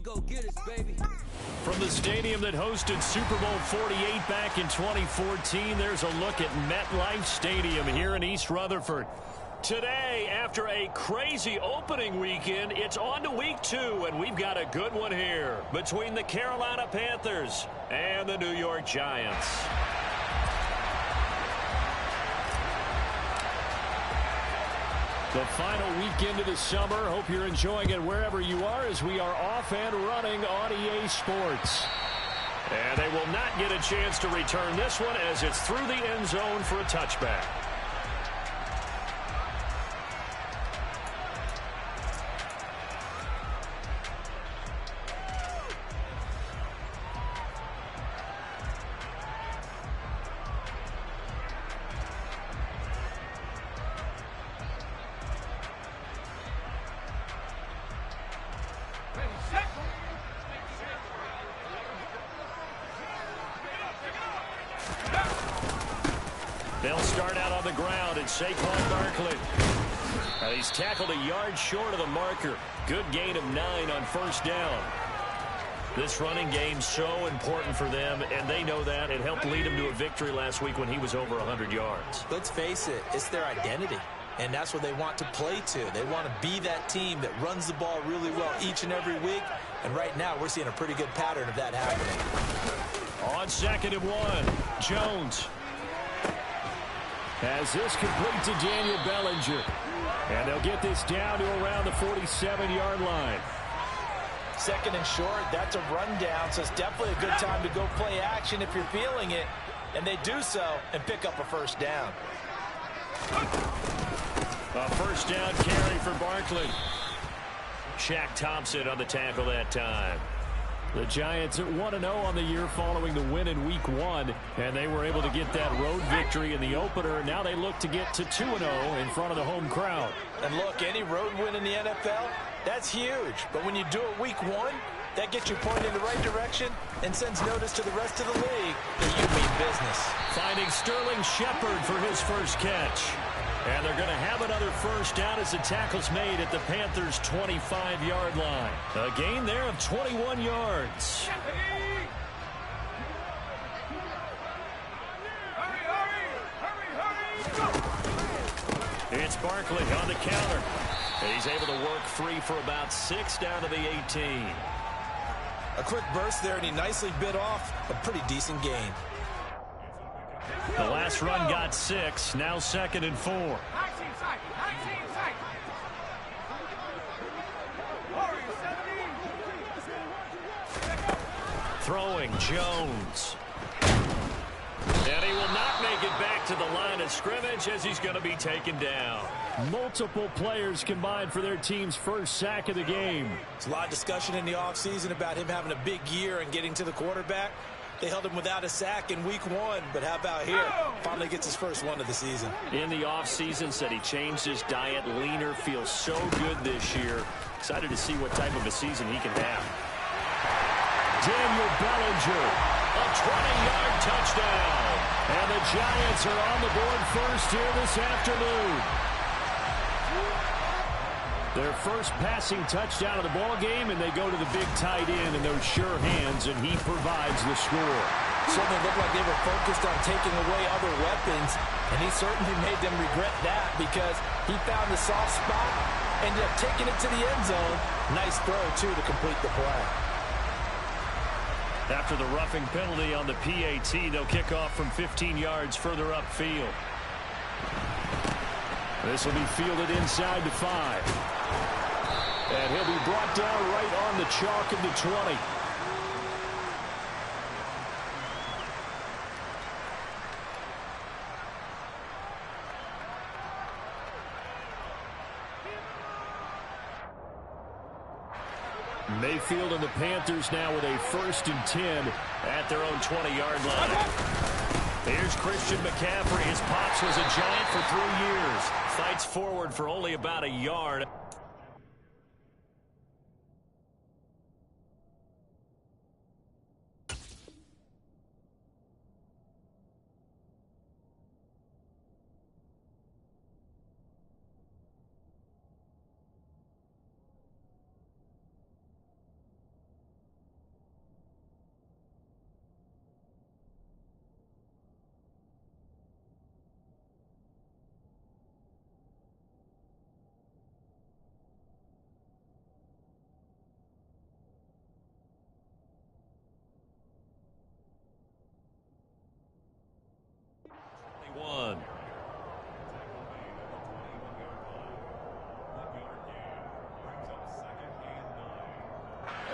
Go get us, baby. From the stadium that hosted Super Bowl 48 back in 2014, there's a look at MetLife Stadium here in East Rutherford. Today, after a crazy opening weekend, it's on to week 2, and we've got a good one here between the Carolina Panthers and the New York Giants. The final weekend of the summer. Hope you're enjoying it wherever you are as we are off and running on EA Sports. And they will not get a chance to return this one as it's through the end zone for a touchback. They'll start out on the ground, and Saquon Barkley. He's tackled a yard short of the marker. Good gain of 9 on first down. This running game's so important for them, and they know that. It helped lead them to a victory last week when he was over 100 yards. Let's face it, it's their identity, and that's what they want to play to. They want to be that team that runs the ball really well each and every week, and right now we're seeing a pretty good pattern of that happening. On 2nd and 1, Jones has this complete to Daniel Bellinger. And they'll get this down to around the 47-yard line. 2nd and short, that's a rundown, so it's definitely a good time to go play action if you're feeling it. And they do so and pick up a first down. A first down carry for Barkley. Shaq Thompson on the tackle that time. The Giants at 1-0 on the year following the win in Week 1, and they were able to get that road victory in the opener. Now they look to get to 2-0 in front of the home crowd. And look, any road win in the NFL, that's huge. But when you do it Week 1, that gets you pointed in the right direction and sends notice to the rest of the league that you mean business. Finding Sterling Shepard for his first catch. And they're going to have another first down as the tackle's made at the Panthers' 25-yard line. A gain there of 21 yards. It's Barkley on the counter. He's able to work free for about 6 down to the 18. A quick burst there, and he nicely bit off a pretty decent gain. The last run got 6. Now 2nd and 4. Throwing Jones. And he will not make it back to the line of scrimmage as he's going to be taken down. Multiple players combined for their team's first sack of the game. There's a lot of discussion in the offseason about him having a big year and getting to the quarterback. They held him without a sack in Week 1, but how about here? Finally gets his first one of the season. In the offseason, said he changed his diet, leaner, feels so good this year. Excited to see what type of a season he can have. Daniel Bellinger, a 20-yard touchdown. And the Giants are on the board first here this afternoon. Their first passing touchdown of the ball game, and they go to the big tight end in those sure hands, and he provides the score. Certainly looked like they were focused on taking away other weapons, and he certainly made them regret that because he found the soft spot, ended up taking it to the end zone. Nice throw, too, to complete the play. After the roughing penalty on the PAT, they'll kick off from 15 yards further upfield. This will be fielded inside the 5. And he'll be brought down right on the chalk of the 20. Mayfield and the Panthers now with a 1st and 10 at their own 20-yard line. Here's Christian McCaffrey. His pops was a Giant for 3 years. Fights forward for only about a yard.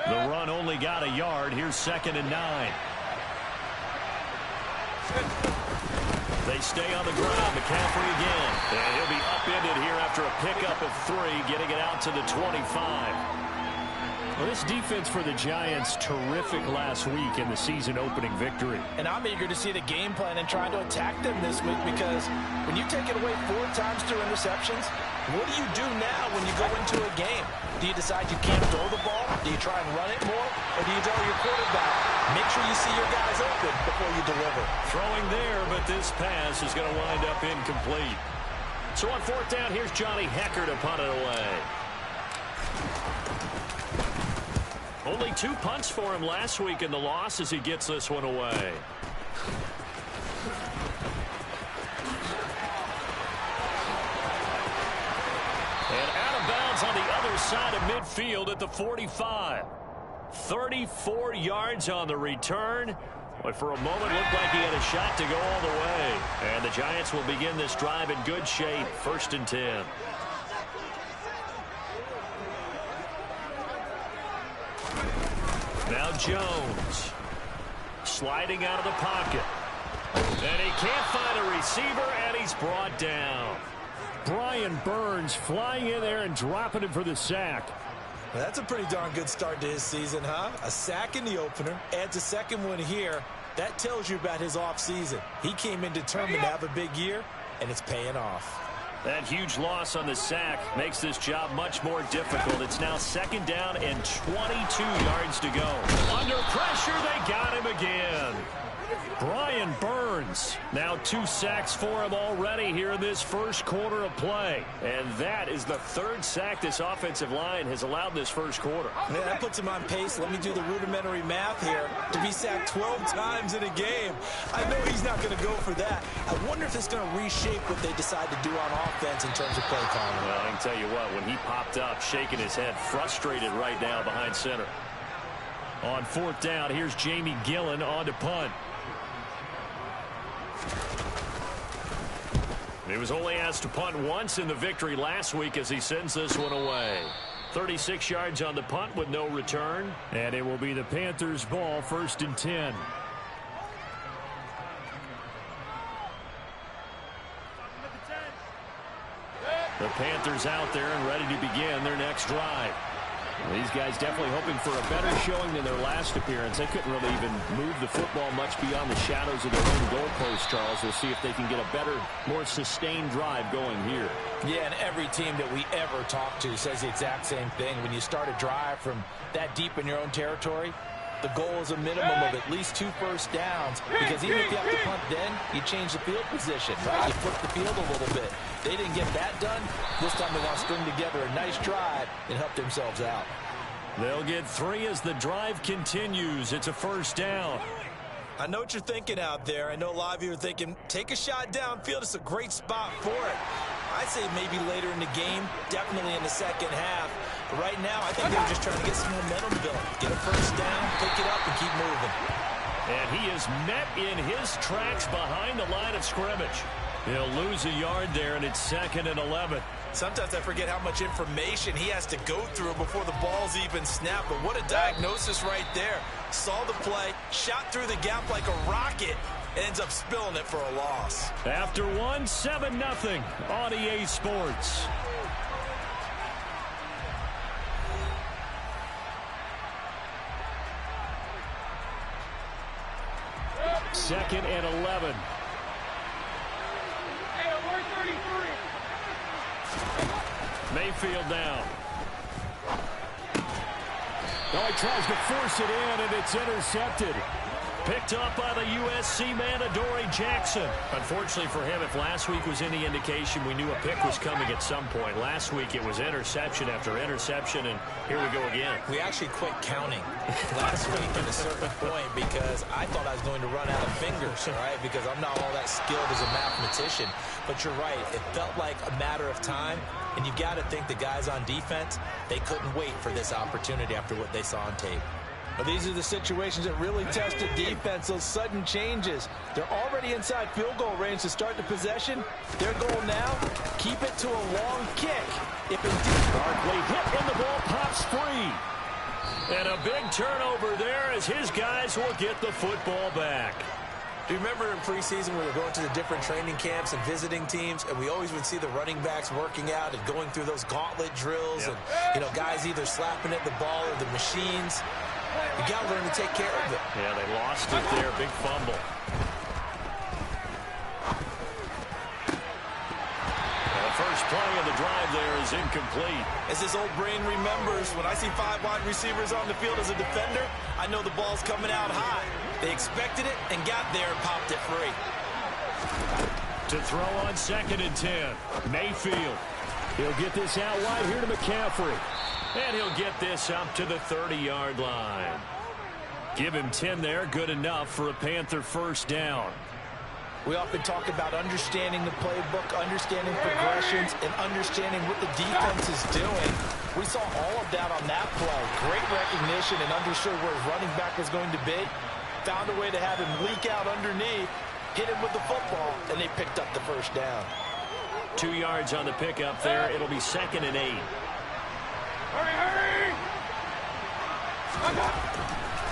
The run only got a yard. Here's 2nd and 9. They stay on the ground. McCaffrey again. And he'll be upended here after a pickup of 3, getting it out to the 25. Well, this defense for the Giants, terrific last week in the season-opening victory. And I'm eager to see the game plan and try to attack them this week, because when you take it away 4 times through interceptions, what do you do now when you go into a game? Do you decide you can't throw the ball? Do you try and run it more? Or do you tell your quarterback, make sure you see your guys open before you deliver? Throwing there, but this pass is going to wind up incomplete. So on 4th down, here's Johnny Hecker to punt it away. Only 2 punts for him last week in the loss as he gets this one away. And out of bounds on the other side of midfield at the 45. 34 yards on the return. But for a moment, looked like he had a shot to go all the way. And the Giants will begin this drive in good shape. 1st and 10. Now Jones. Sliding out of the pocket. And he can't find a receiver, and he's brought down. Brian Burns flying in there and dropping him for the sack. Well, that's a pretty darn good start to his season, huh? A sack in the opener, adds a 2nd one here. That tells you about his offseason. He came in determined to have a big year, and it's paying off. That huge loss on the sack makes this job much more difficult. It's now 2nd down and 22 yards to go. Under pressure, they got him again. Brian Burns, now 2 sacks for him already here in this first quarter of play. And that is the 3rd sack this offensive line has allowed in this first quarter. Yeah, that puts him on pace. Let me do the rudimentary math here. To be sacked 12 times in a game. I know he's not going to go for that. I wonder if it's going to reshape what they decide to do on offense in terms of play calling. Well, I can tell you what, when he popped up, shaking his head, frustrated right now behind center. On 4th down, here's Jamie Gillen on to punt. He was only asked to punt once in the victory last week as he sends this one away. 36 yards on the punt with no return. And it will be the Panthers' ball, 1st and 10. The Panthers out there and ready to begin their next drive. These guys definitely hoping for a better showing than their last appearance. They couldn't really even move the football much beyond the shadows of their own goalpost, Charles. We'll see if they can get a better, more sustained drive going here. Yeah, and every team that we ever talk to says the exact same thing. When you start a drive from that deep in your own territory, the goal is a minimum of at least 2 first downs, because even if you have to punt then, you change the field position, right? You flip the field a little bit. They didn't get that done. This time they want to string together a nice drive and help themselves out. They'll get 3 as the drive continues. It's a 1st down. I know what you're thinking out there. I know a lot of you are thinking, take a shot downfield. It's a great spot for it. I'd say maybe later in the game, definitely in the 2nd half. But right now, I think they're just trying to get some momentum built. Get a 1st down, pick it up, and keep moving. And he is met in his tracks behind the line of scrimmage. He'll lose a yard there, and it's 2nd and 11. Sometimes I forget how much information he has to go through before the ball's even snapped. But what a diagnosis right there. Saw the play, shot through the gap like a rocket, ends up spilling it for a loss. After 7-0 on EA Sports. Second and 11. Mayfield down. Oh, he tries to force it in, and it's intercepted. Picked up by the USC man, Adoree Jackson. Unfortunately for him, if last week was any indication, we knew a pick was coming at some point. Last week, it was interception after interception, and here we go again. We actually quit counting last week at a certain point because I thought I was going to run out of fingers, right? Because I'm not all that skilled as a mathematician. But you're right. It felt like a matter of time, and you've got to think the guys on defense, they couldn't wait for this opportunity after what they saw on tape. But these are the situations that really test a defense, those sudden changes. They're already inside field goal range to start the possession. Their goal now, keep it to a long kick. If indeed Barkley hit and the ball pops free. And a big turnover there as his guys will get the football back. Do you remember in preseason we were going to the different training camps and visiting teams, and we always would see the running backs working out and going through those gauntlet drills, and guys either slapping at the ball or the machines. You got to learn to take care of it. Yeah, they lost it there. Big fumble. First play of the drive there is incomplete. As this old brain remembers, when I see 5 wide receivers on the field as a defender, I know the ball's coming out high. They expected it and got there and popped it free. To throw on 2nd and 10. Mayfield. He'll get this out wide here to McCaffrey. And he'll get this up to the 30-yard line. Give him 10 there. Good enough for a Panther first down. We often talk about understanding the playbook, understanding progressions, and understanding what the defense is doing. We saw all of that on that play. Great recognition and understood where his running back was going to be. Found a way to have him leak out underneath, hit him with the football, and they picked up the first down. 2 yards on the pickup there. It'll be 2nd and 8. Hurry!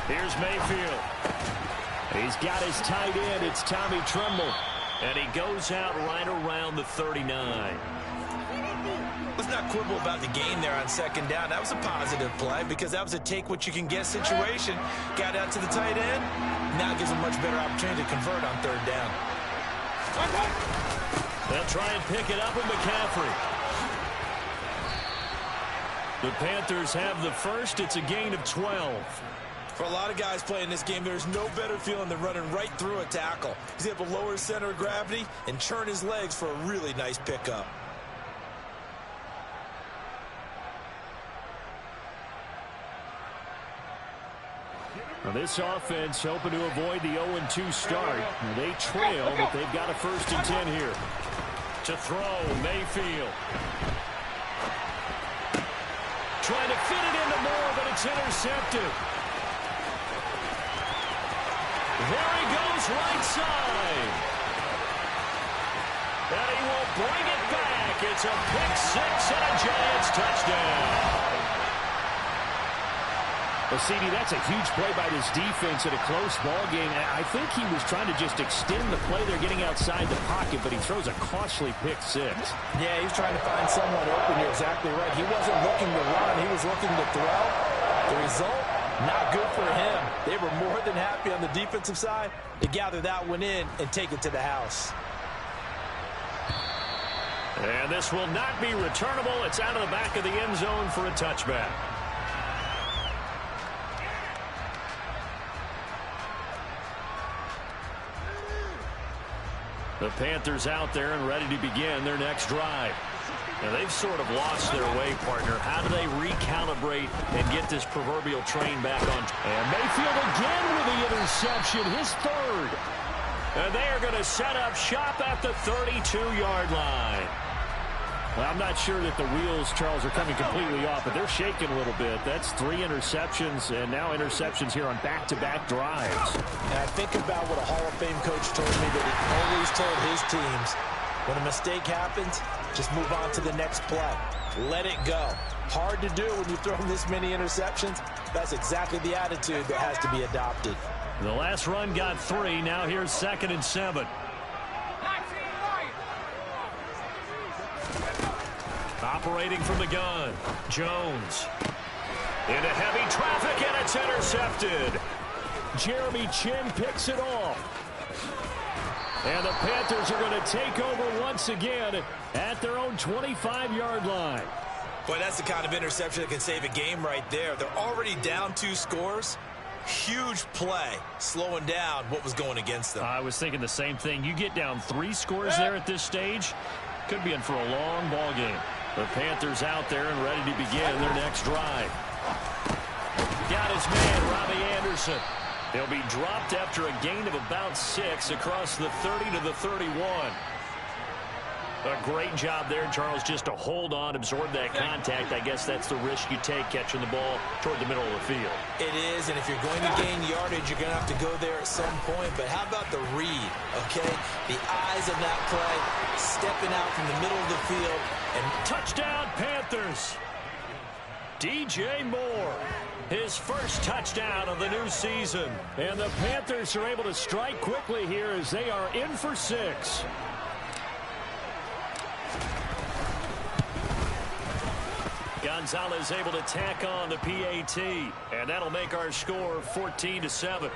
Here's Mayfield. He's got his tight end. It's Tommy Tremble. And he goes out right around the 39. Let's not quibble about the gain there on 2nd down. That was a positive play because that was a take-what-you-can-get situation. Got out to the tight end. Now gives him a much better opportunity to convert on 3rd down. They'll try and pick it up with McCaffrey. The Panthers have the first. It's a gain of 12. For a lot of guys playing this game, there's no better feeling than running right through a tackle. He's able to lower his center of gravity and churn his legs for a really nice pickup. Now this offense hoping to avoid the 0-2 start. Now they trail, but they've got a 1st and 10 here. To throw, Mayfield. Trying to fit it into Moore, but it's intercepted. There he goes, right side. And he will bring it back. It's a pick 6 and a Giants touchdown. Well, CD, that's a huge play by this defense in a close ball game. I think he was trying to just extend the play. They're getting outside the pocket, but he throws a costly pick 6. Yeah, he's trying to find someone open. You're exactly right. He wasn't looking to run. He was looking to throw. The result, not good for him. They were more than happy on the defensive side to gather that one in and take it to the house. And this will not be returnable. It's out of the back of the end zone for a touchback. The Panthers out there and ready to begin their next drive. Now, they've sort of lost their way, partner. How do they recalibrate and get this proverbial train back on? And Mayfield again with the interception, his 3rd. And they are going to set up shop at the 32-yard line. Well, I'm not sure that the wheels, Charles, are coming completely off, but they're shaking a little bit. That's 3 interceptions, and now interceptions here on back-to-back drives. And I think about what a Hall of Fame coach told me that he always told his teams, when a mistake happens, just move on to the next play. Let it go. Hard to do when you throw this many interceptions. That's exactly the attitude that has to be adopted. The last run got 3. Now here's 2nd and 7. Operating from the gun, Jones. Into heavy traffic, and it's intercepted. Jeremy Chin picks it off. And the Panthers are going to take over once again at their own 25-yard line. Boy, that's the kind of interception that can save a game right there. They're already down 2 scores. Huge play, slowing down what was going against them. I was thinking the same thing. You get down 3 scores there at this stage, could be in for a long ball game. The Panthers out there and ready to begin their next drive. Got his man, Robbie Anderson. He'll be dropped after a gain of about 6 across the 30 to the 31. A great job there, Charles, just to hold on, absorb that contact. I guess that's the risk you take catching the ball toward the middle of the field. It is, and if you're going to gain yardage, you're going to have to go there at some point. But how about the read, okay? The eyes of that play, stepping out from the middle of the field. And touchdown, Panthers. DJ Moore. His first touchdown of the new season. And the Panthers are able to strike quickly here as they are in for 6. Gonzalez able to tack on the PAT. And that'll make our score 14-7.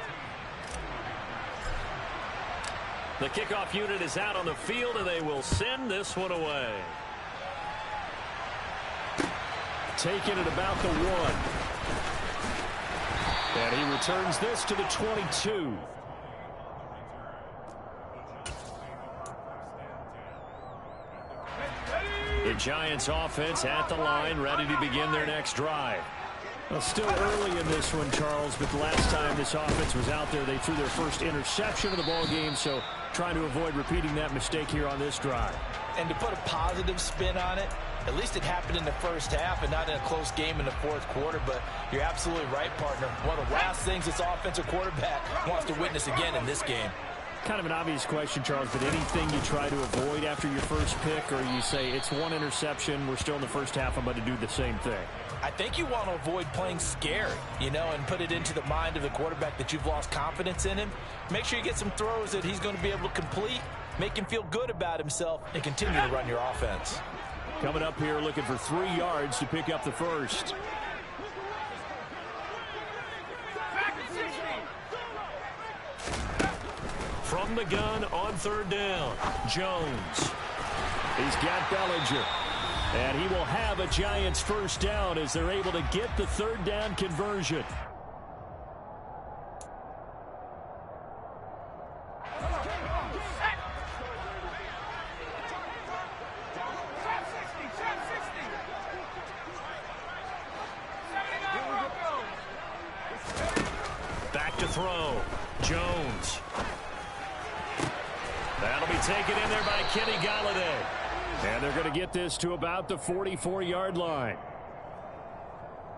The kickoff unit is out on the field, and they will send this one away. Taking it about the 1. And he returns this to the 22. The Giants offense at the line, ready to begin their next drive. Well, still early in this one, Charles, but the last time this offense was out there, they threw their first interception of the ball game, so trying to avoid repeating that mistake here on this drive. And to put a positive spin on it, at least it happened in the first half and not in a close game in the fourth quarter, but you're absolutely right, partner. One of the last things this offensive quarterback wants to witness again in this game. Kind of an obvious question, Charles, but anything you try to avoid after your first pick, or you say it's one interception, we're still in the first half, I'm going to do the same thing? I think you want to avoid playing scary, and put it into the mind of the quarterback that you've lost confidence in him. Make sure you get some throws that he's going to be able to complete, make him feel good about himself, and continue to run your offense. Coming up here looking for 3 yards to pick up the first. From the gun on 3rd down, Jones. He's got Bellinger. And he will have a Giants first down as they're able to get the 3rd down conversion. Back to throw. Jones. That'll be taken in there by Kenny Golladay. And they're going to get this to about the 44-yard line.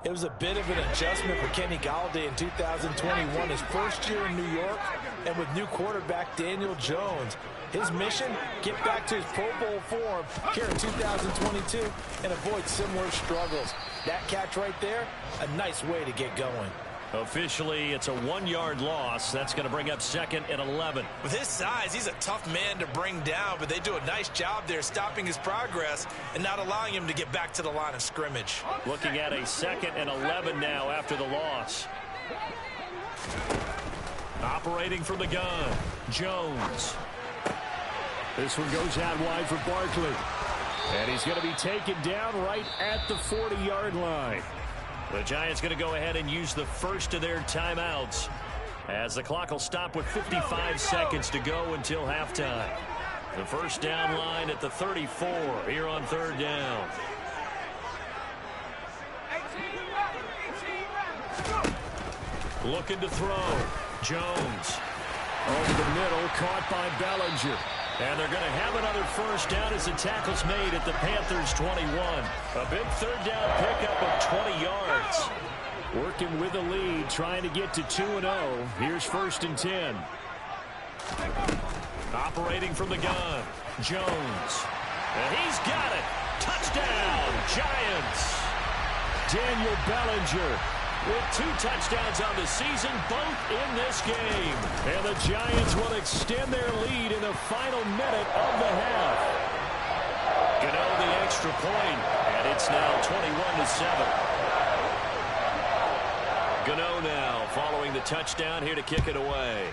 It was a bit of an adjustment for Kenny Golladay in 2021, his first year in New York, and with new quarterback Daniel Jones. His mission, get back to his Pro Bowl form here in 2022 and avoid similar struggles. That catch right there, a nice way to get going. Officially, it's a 1-yard loss. That's going to bring up 2nd and 11. With his size, he's a tough man to bring down, but they do a nice job there stopping his progress and not allowing him to get back to the line of scrimmage. Looking at a 2nd and 11 now after the loss. Operating from the gun, Jones. This one goes out wide for Barkley. And he's going to be taken down right at the 40-yard line. The Giants going to go ahead and use the first of their timeouts as the clock will stop with 55 seconds to go until halftime. The first down line at the 34 here on 3rd down. Looking to throw. Jones. Over the middle, caught by Bellinger. And they're going to have another first down as the tackle's made at the Panthers' 21. A big 3rd down pickup of 20 yards. Working with a lead, trying to get to 2-0. Here's 1st and 10. Operating from the gun, Jones. And he's got it. Touchdown, Giants. Daniel Bellinger with 2 touchdowns on the season, both in this game. And the Giants will extend their lead in the final minute of the half. Gano the extra point, and it's now 21-7. Gano now following the touchdown here to kick it away.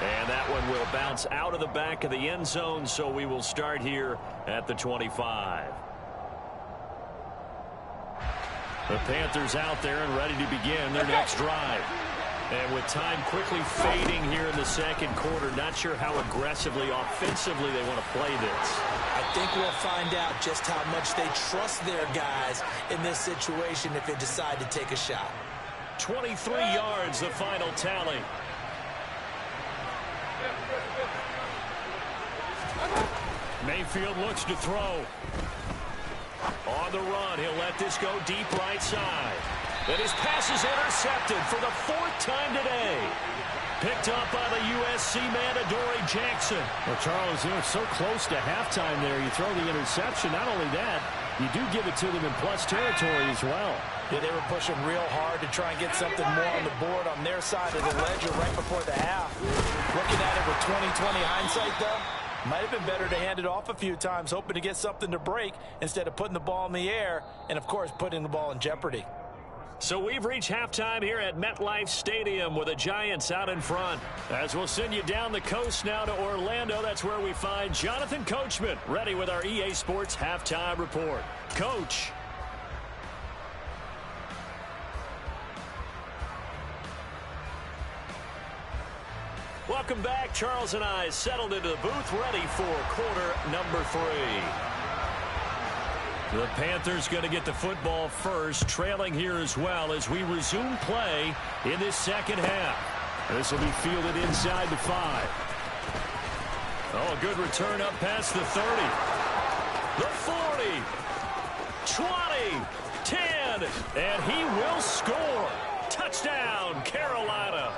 And that one will bounce out of the back of the end zone, so we will start here at the 25. The Panthers out there and ready to begin their next drive. And with time quickly fading here in the 2nd quarter, not sure how aggressively, offensively they want to play this. I think we'll find out just how much they trust their guys in this situation if they decide to take a shot. 23 yards, the final tally. Mayfield looks to throw. On the run, he'll let this go deep right side. Then his pass is intercepted for the 4th time today. Picked up by the USC man, Adoree Jackson. Well, Charles, it's so close to halftime there. You throw the interception. Not only that, you do give it to them in plus territory as well. Yeah, they were pushing real hard to try and get something more on the board on their side of the ledger right before the half. Looking at it with 20/20 hindsight, though, might have been better to hand it off a few times, hoping to get something to break instead of putting the ball in the air and, of course, putting the ball in jeopardy. So we've reached halftime here at MetLife Stadium with the Giants out in front. As we'll send you down the coast now to Orlando, that's where we find Jonathan Coachman ready with our EA Sports Halftime Report. Coach. Welcome back. Charles and I settled into the booth ready for quarter number 3. The Panthers going to get the football first, trailing here as well as we resume play in this second half. This will be fielded inside the 5. Oh, a good return up past the 30. The 40. 20. 10. And he will score. Touchdown, Carolina.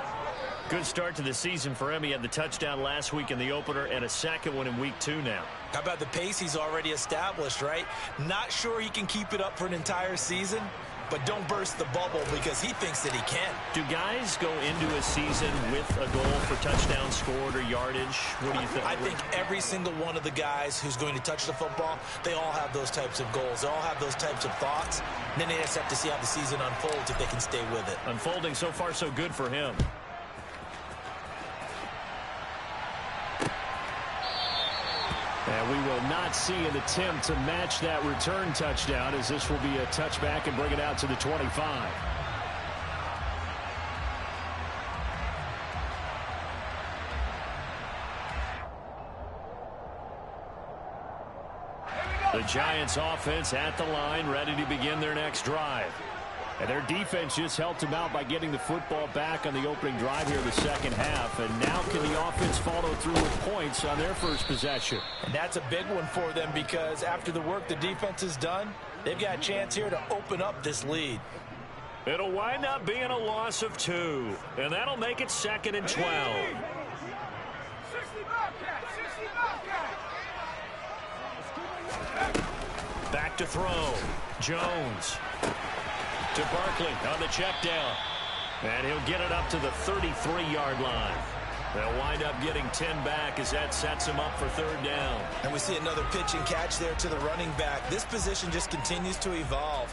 Good start to the season for him. He had the touchdown last week in the opener and a second one in week 2 now. How about the pace he's already established, right? Not sure he can keep it up for an entire season, but don't burst the bubble because he thinks that he can. Do guys go into a season with a goal for touchdown scored or yardage? What do you think? I think every single one of the guys who's going to touch the football, they all have those types of goals. They all have those types of thoughts. And then they just have to see how the season unfolds if they can stay with it. Unfolding so far so good for him. And we will not see an attempt to match that return touchdown, as this will be a touchback and bring it out to the 25. The Giants offense at the line, ready to begin their next drive. And their defense just helped them out by getting the football back on the opening drive here in the second half. And now can the offense follow through with points on their first possession? And that's a big one for them because after the work the defense has done, they've got a chance here to open up this lead. It'll wind up being a loss of 2. And that'll make it 2nd and 12. Back to throw. Jones. To Barkley on the check down. And he'll get it up to the 33-yard line. They'll wind up getting 10 back as that sets him up for 3rd down. And we see another pitch and catch there to the running back. This position just continues to evolve.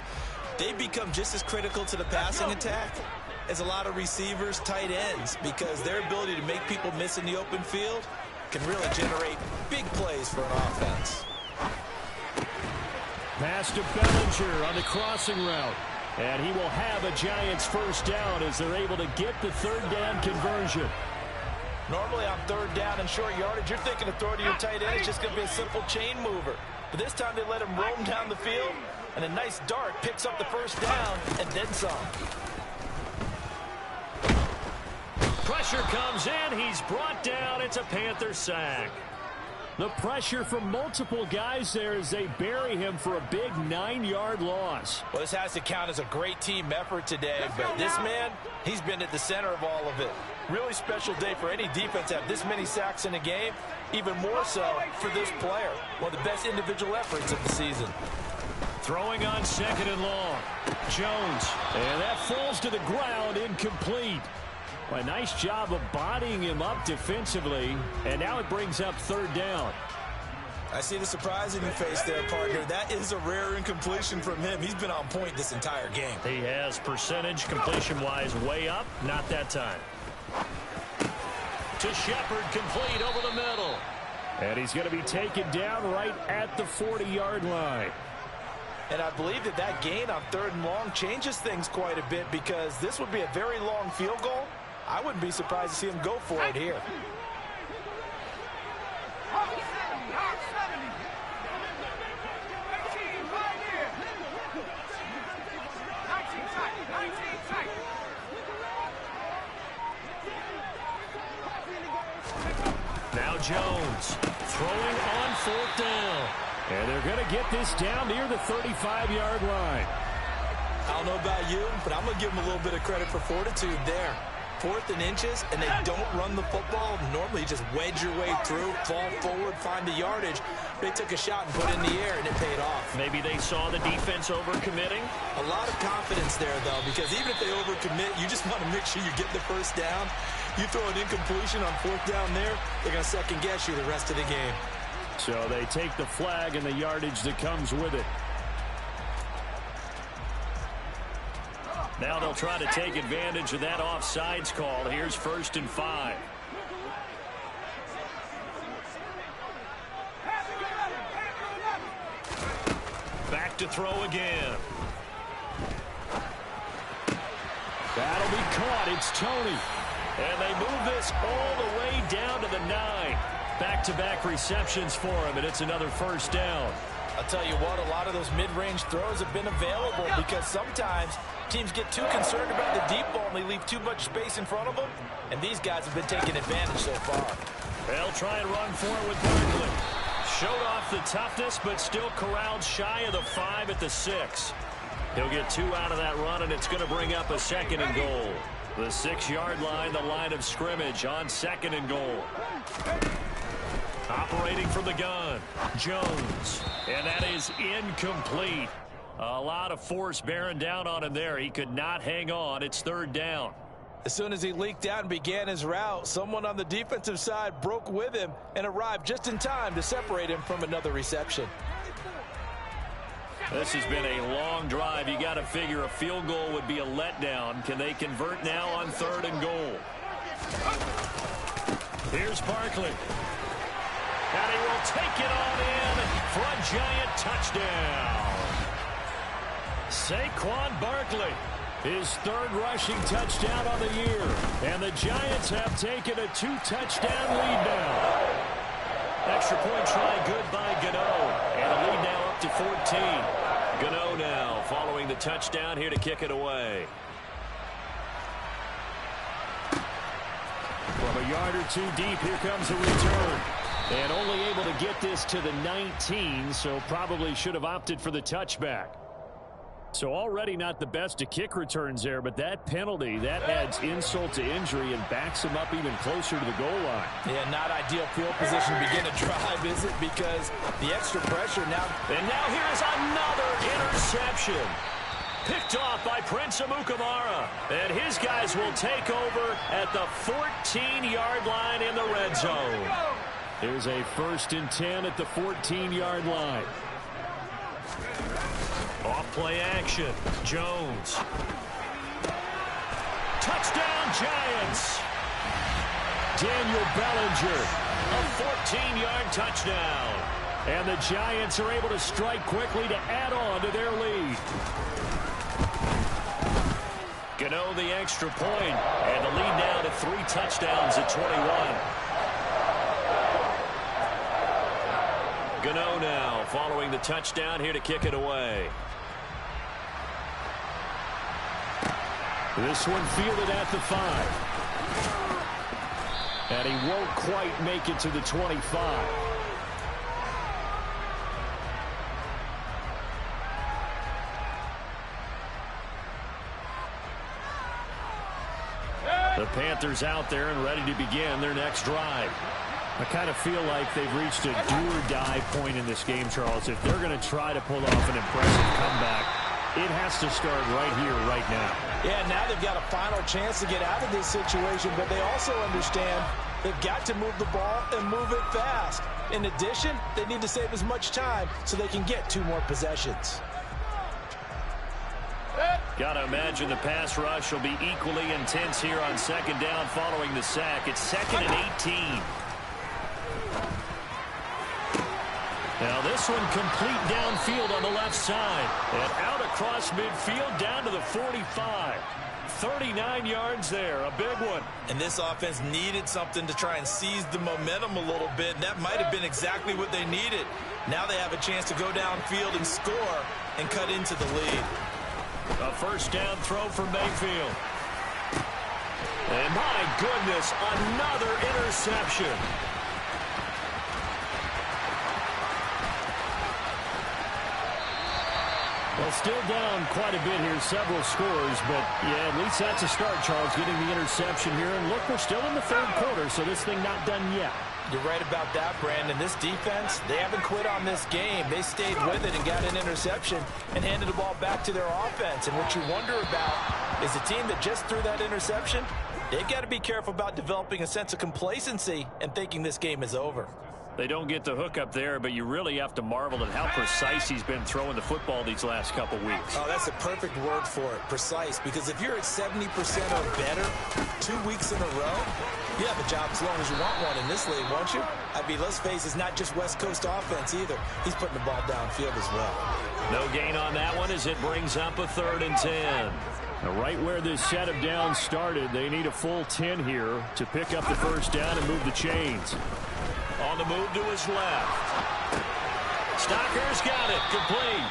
They become just as critical to the passing attack as a lot of receivers, tight ends, because their ability to make people miss in the open field can really generate big plays for an offense. Pass to Bellinger on the crossing route. And he will have a Giants first down as they're able to get the 3rd down conversion. Normally on 3rd down and short yardage, you're thinking of throwing to your tight end. It's just going to be a simple chain mover. But this time they let him roam down the field, and a nice dart picks up the first down and then some. Pressure comes in. He's brought down. It's a Panther sack. The pressure from multiple guys there as they bury him for a big 9-yard loss. Well, this has to count as a great team effort today, but this man, he's been at the center of all of it. Really special day for any defense to have this many sacks in a game, even more so for this player. One of the best individual efforts of the season. Throwing on 2nd and long. Jones, and that falls to the ground, incomplete. A nice job of bodying him up defensively, and now it brings up 3rd down. I see the surprise in your face there, partner. That is a rare incompletion from him. He's been on point this entire game. He has percentage completion-wise way up, not that time. To Shepard, complete over the middle. And he's going to be taken down right at the 40-yard line. And I believe that that gain on 3rd and long changes things quite a bit because this would be a very long field goal. I wouldn't be surprised to see him go for it here. Now Jones throwing on 4th down. And they're going to get this down near the 35-yard line. I don't know about you, but I'm going to give him a little bit of credit for fortitude there. 4th and inches, and they don't run the football. Normally, you just wedge your way through, fall forward, find the yardage. They took a shot and put it in the air, and it paid off. Maybe they saw the defense overcommitting. A lot of confidence there, though, because even if they overcommit, you just want to make sure you get the first down. You throw an incompletion on 4th down there, they're going to second-guess you the rest of the game. So they take the flag and the yardage that comes with it. Now they'll try to take advantage of that offsides call. Here's 1st and 5. Back to throw again. That'll be caught. It's Tony. And they move this all the way down to the 9. Back-to-back receptions for him, and it's another 1st down. I'll tell you what, a lot of those mid-range throws have been available because sometimes teams get too concerned about the deep ball and they leave too much space in front of them, and these guys have been taking advantage so far. They'll try and run for it with Barkley. Showed off the toughness, but still corralled shy of the 5 at the 6. He'll get 2 out of that run, and it's going to bring up a 2nd and goal. The 6-yard line, the line of scrimmage on 2nd and goal. Operating from the gun, Jones. And that is incomplete. A lot of force bearing down on him there. He could not hang on. It's 3rd down. As soon as he leaked out and began his route, someone on the defensive side broke with him and arrived just in time to separate him from another reception. This has been a long drive. You got to figure a field goal would be a letdown. Can they convert now on 3rd and goal? Here's Barkley. And he will take it on in for a giant touchdown. Saquon Barkley, his 3rd rushing touchdown on the year. And the Giants have taken a 2-touchdown lead now. Extra point try good by Gano. And a lead now up to 14. Gano now following the touchdown here to kick it away. From a yard or 2 deep, here comes a return. And only able to get this to the 19, so probably should have opted for the touchback. So already not the best of kick returns there, but that penalty, that adds insult to injury and backs him up even closer to the goal line. Yeah, not ideal field position to begin a drive, is it? Because the extra pressure now. And now here's another interception. Picked off by Prince Amukamara. And his guys will take over at the 14-yard line in the red zone. There's a 1st and 10 at the 14-yard line. Off-play action. Jones. Touchdown, Giants. Daniel Bellinger. A 14-yard touchdown. And the Giants are able to strike quickly to add on to their lead. Gano the extra point. And the lead now to 3 touchdowns at 21. Gano now following the touchdown here to kick it away. This one fielded at the 5. And he won't quite make it to the 25. The Panthers out there and ready to begin their next drive. I kind of feel like they've reached a do-or-die point in this game, Charles. If they're going to try to pull off an impressive comeback, it has to start right here, right now. Yeah, now they've got a final chance to get out of this situation, but they also understand they've got to move the ball and move it fast. In addition, they need to save as much time so they can get 2 more possessions. Got to imagine the pass rush will be equally intense here on 2nd down following the sack. It's 2nd and 18. Now this one complete downfield on the left side. And out across midfield down to the 45. 39 yards there, a big one. And this offense needed something to try and seize the momentum a little bit. And that might have been exactly what they needed. Now they have a chance to go downfield and score and cut into the lead. A 1st down throw for Mayfield. And my goodness, another interception. Well, still down quite a bit here, several scores, but yeah, at least that's a start, Charles, getting the interception here. And look, we're still in the third quarter, so this thing not done yet. You're right about that, Brandon. This defense, they haven't quit on this game. They stayed with it and got an interception and handed the ball back to their offense. And what you wonder about is the team that just threw that interception, they've got to be careful about developing a sense of complacency and thinking this game is over. They don't get the hook up there, but you really have to marvel at how precise he's been throwing the football these last couple weeks. Oh, that's a perfect word for it, precise, because if you're at 70% or better 2 weeks in a row, you have a job as long as you want one in this league, won't you? I mean, let's face it, it's not just West Coast offense either. He's putting the ball downfield as well. No gain on that one as it brings up a 3rd and 10. Now, right where this set of downs started, they need a full 10 here to pick up the first down and move the chains. On the move to his left. Stocker's got it. Complete.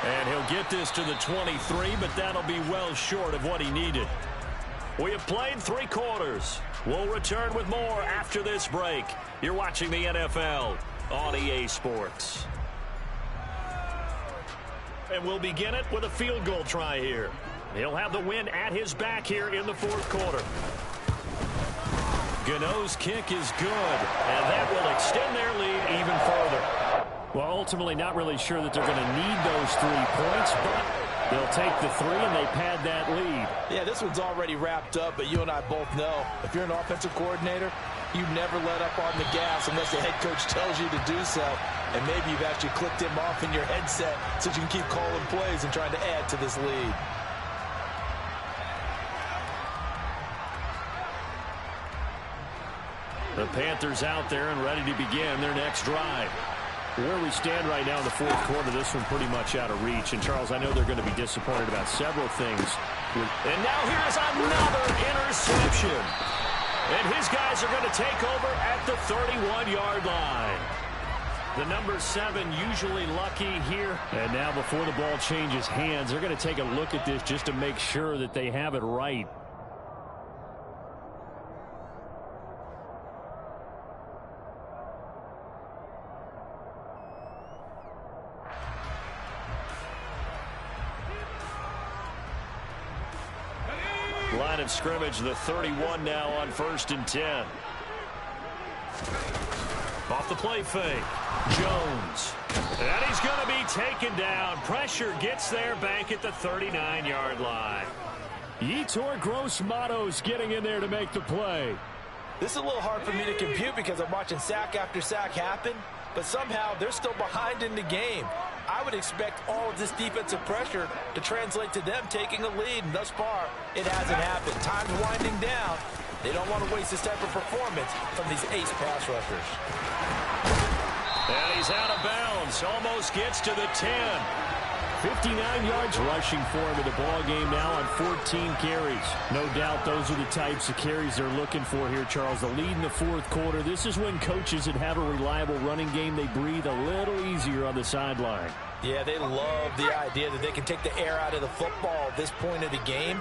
And he'll get this to the 23, but that'll be well short of what he needed. We have played 3 quarters. We'll return with more after this break. You're watching the NFL on EA Sports. And we'll begin it with a field goal try here. He'll have the win at his back here in the 4th quarter. Gano's kick is good, and that will extend their lead even further. Well, ultimately not really sure that they're going to need those 3 points, but they'll take the 3 and they pad that lead. Yeah, this one's already wrapped up, but you and I both know if you're an offensive coordinator, you never let up on the gas unless the head coach tells you to do so. And maybe you've actually clicked him off in your headset so you can keep calling plays and trying to add to this lead. The Panthers out there and ready to begin their next drive. Where we stand right now in the 4th quarter, this one pretty much out of reach. And, Charles, I know they're going to be disappointed about several things. And now here's another interception. And his guys are going to take over at the 31-yard line. The number 7 usually lucky here. And now before the ball changes hands, they're going to take a look at this just to make sure that they have it right. Line of scrimmage, the 31 now on 1st and 10. Off the play fake. Jones. And he's going to be taken down. Pressure gets there back at the 39-yard line. Yetur Gross-Matos getting in there to make the play. This is a little hard for me to compute because I'm watching sack after sack happen, but somehow they're still behind in the game. I would expect all of this defensive pressure to translate to them taking a lead, and thus far, it hasn't happened. Time's winding down. They don't want to waste this type of performance from these ace pass rushers. And he's out of bounds. Almost gets to the 10. 59 yards rushing for him in the ball game now on 14 carries. No doubt those are the types of carries they're looking for here, Charles. The lead in the 4th quarter. This is when coaches that have a reliable running game, they breathe a little easier on the sideline. Yeah, they love the idea that they can take the air out of the football at this point of the game.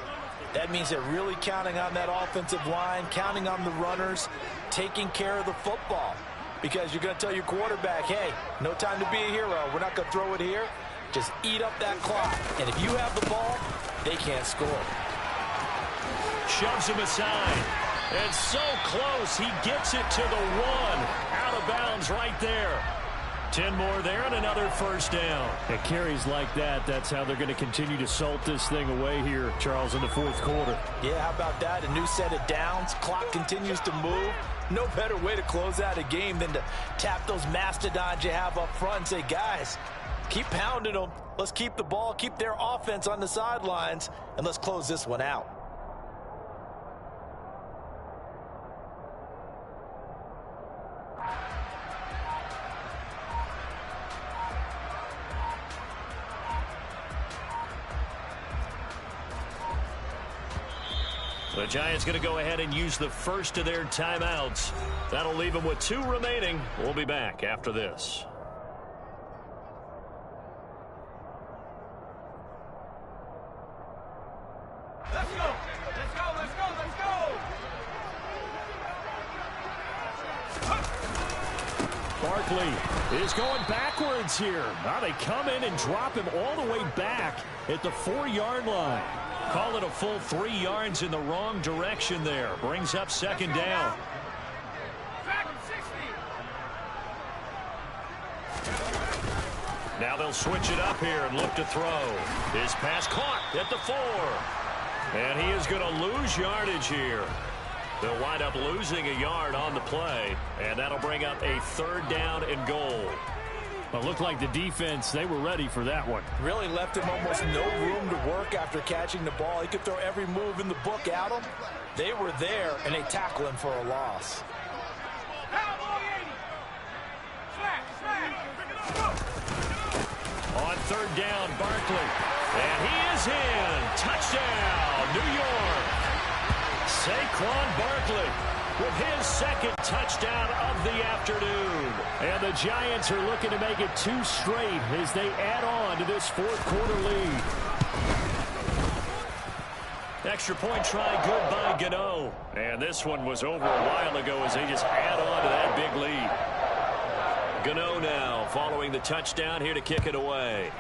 That means they're really counting on that offensive line, counting on the runners, taking care of the football. Because you're going to tell your quarterback, hey, no time to be a hero. We're not going to throw it here. Just eat up that clock. And if you have the ball, they can't score. Shoves him aside. And so close, he gets it to the 1. Out of bounds right there. 10 more there and another first down. At carries like that, that's how they're going to continue to salt this thing away here, Charles, in the 4th quarter. Yeah, how about that? A new set of downs. Clock continues to move. No better way to close out a game than to tap those mastodons you have up front and say, guys, keep pounding them. Let's keep the ball, keep their offense on the sidelines, and let's close this one out. The Giants going to go ahead and use the first of their timeouts. That'll leave them with 2 remaining. We'll be back after this. Let's go! Let's go! Let's go! Let's go! Clark Barkley is going backwards here. Now they come in and drop him all the way back at the 4-yard line. Call it a full 3 yards in the wrong direction there. Brings up second down. Now they'll switch it up here and look to throw. His pass caught at the 4. And he is going to lose yardage here. They'll wind up losing a yard on the play, and that'll bring up a 3rd down and goal. Well, it looked like the defense, they were ready for that one. Really left him almost no room to work after catching the ball. He could throw every move in the book at him. They were there, and they tackle him for a loss. On 3rd down, Barkley. And he is in. Touchdown, New York. Saquon Barkley with his 2nd touchdown of the afternoon. And the Giants are looking to make it 2 straight as they add on to this 4th quarter lead. Extra point try good by Gano. And this one was over a while ago as they just add on to that big lead. Gano now following the touchdown here to kick it away.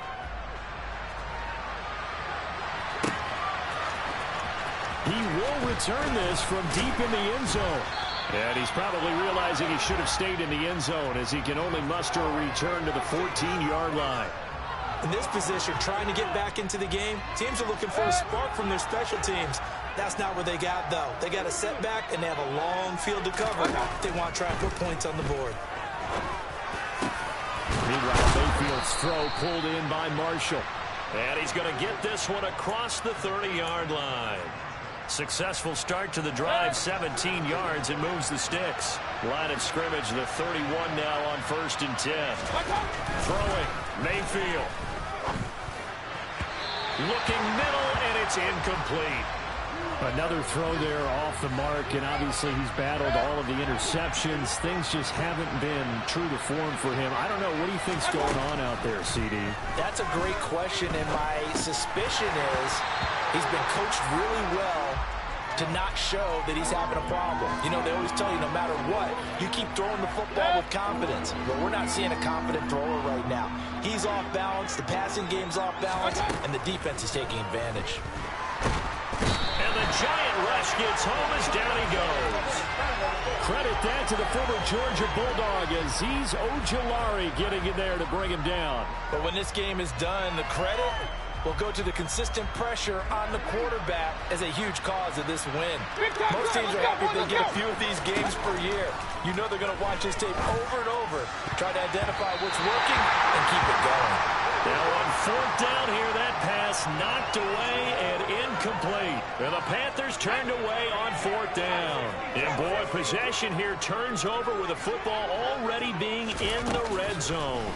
He will return this from deep in the end zone. And he's probably realizing he should have stayed in the end zone as he can only muster a return to the 14-yard line. In this position, trying to get back into the game, teams are looking for a spark from their special teams. That's not what they got, though. They got a setback, and they have a long field to cover. They want to try and put points on the board. Meanwhile, Mayfield's throw pulled in by Marshall. And he's going to get this one across the 30-yard line. Successful start to the drive, 17 yards, and moves the sticks. Line of scrimmage, the 31 now on 1st and 10. Throwing, Mayfield. Looking middle, and it's incomplete. Another throw there off the mark, and obviously he's battled all of the interceptions. Things just haven't been true to form for him. I don't know. What do you think's going on out there, CD? That's a great question, and my suspicion is he's been coached really well to not show that he's having a problem. You know, they always tell you no matter what, you keep throwing the football with confidence. But we're not seeing a confident thrower right now. He's off balance, the passing game's off balance, and the defense is taking advantage. And the giant rush gets home as down he goes. Credit that to the former Georgia Bulldog, Azeez Ojulari getting in there to bring him down. But when this game is done, the credit will go to the consistent pressure on the quarterback as a huge cause of this win. Most teams are happy if they get a few of these games per year. You know they're going to watch this tape over and over, try to identify what's working and keep it going. Now on 4th down here, that pass knocked away and incomplete. And the Panthers turned away on 4th down. And boy, possession here turns over with the football already being in the red zone.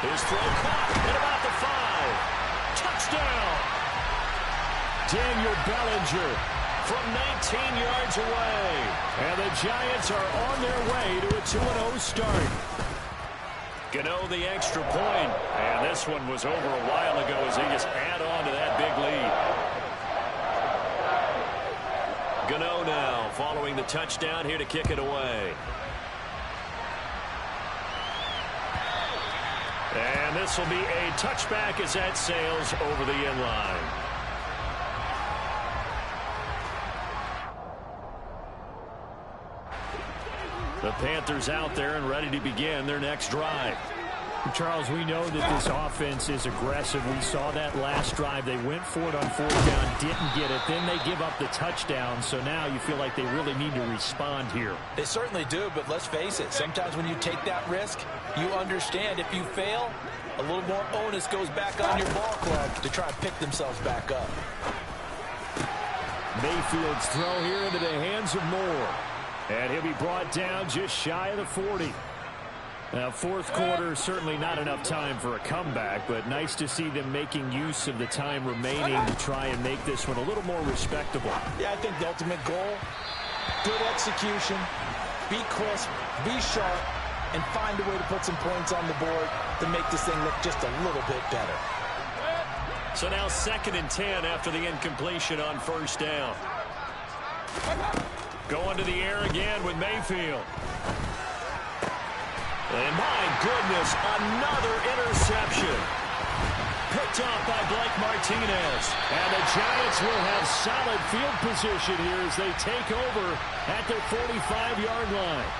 His throw caught at about the 5. Touchdown! Daniel Bellinger from 19 yards away. And the Giants are on their way to a 2-0 start. Gano the extra point. And this one was over a while ago as they just add on to that big lead. Gano now following the touchdown here to kick it away. And this will be a touchback as that sails over the end line. The Panthers out there and ready to begin their next drive. Charles, we know that this offense is aggressive. We saw that last drive. They went for it on 4th down, didn't get it. Then they give up the touchdown. So now you feel like they really need to respond here. They certainly do, but let's face it. Sometimes when you take that risk, you understand if you fail, a little more onus goes back on your ball club to try and pick themselves back up. Mayfield's throw here into the hands of Moore. And he'll be brought down just shy of the 40. Now, 4th quarter, certainly not enough time for a comeback, but nice to see them making use of the time remaining to try and make this one a little more respectable. Yeah, I think the ultimate goal, good execution, be crisp, be sharp, and find a way to put some points on the board to make this thing look just a little bit better. So now 2nd and 10 after the incompletion on 1st down. Going to the air again with Mayfield. And my goodness, another interception. Picked off by Blake Martinez. And the Giants will have solid field position here as they take over at their 45-yard line.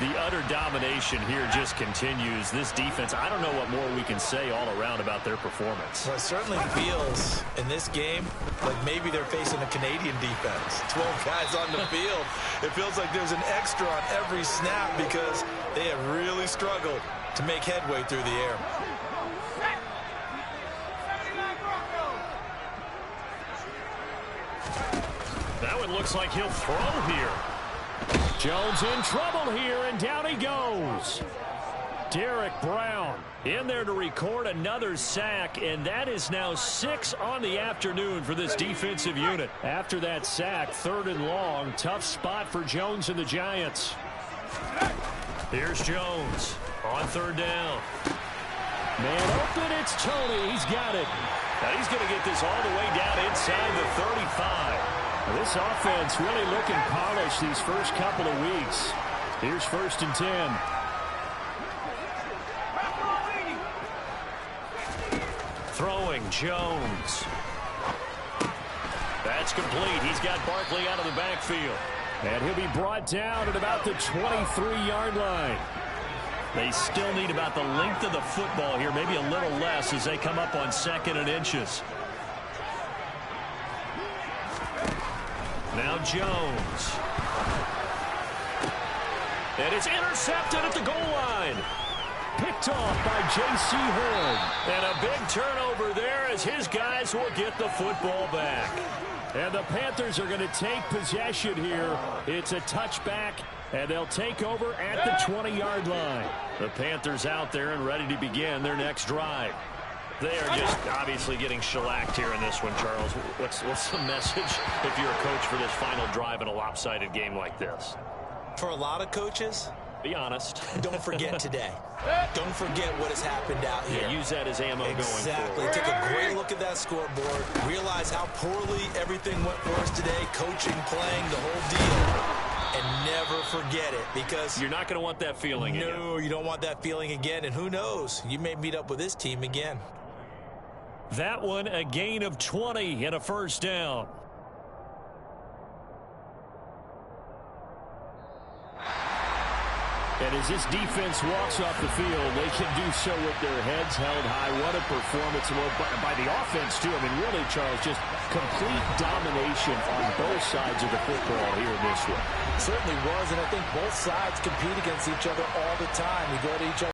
The utter domination here just continues. This defense, I don't know what more we can say all around about their performance. Well, it certainly feels in this game like maybe they're facing a Canadian defense. 12 guys on the field. It feels like there's an extra on every snap because they have really struggled to make headway through the air. That one looks like he'll throw here. Jones in trouble here, and down he goes. Derek Brown in there to record another sack, and that is now 6 on the afternoon for this defensive unit. After that sack, 3rd and long, tough spot for Jones and the Giants. Here's Jones on 3rd down. Man open, it's Tony. He's got it. Now he's going to get this all the way down inside the 35. This offense really looking polished these first couple of weeks. Here's 1st and 10. Throwing Jones. That's complete. He's got Barkley out of the backfield. And he'll be brought down at about the 23-yard line. They still need about the length of the football here, maybe a little less as they come up on 2nd and inches. Now Jones. And it's intercepted at the goal line. Picked off by J.C. Horn. And a big turnover there as his guys will get the football back. And the Panthers are going to take possession here. It's a touchback, and they'll take over at the 20-yard line. The Panthers out there and ready to begin their next drive. They are just obviously getting shellacked here in this one, Charles. What's the message if you're a coach for this final drive in a lopsided game like this? For a lot of coaches, be honest. Don't forget today. Don't forget what has happened out here. Yeah, use that as ammo going forward. Exactly. Take a great look at that scoreboard. Realize how poorly everything went for us today. Coaching, playing, the whole deal. And never forget it, because you're not going to want that feeling again. No, you don't want that feeling again. And who knows? You may meet up with this team again. That one, a gain of 20 and a 1st down. And as this defense walks off the field, they can do so with their heads held high. What a performance by the offense, too. I mean, really, Charles, just complete domination on both sides of the football here in this one. Certainly was, and I think both sides compete against each other all the time. We go to each other.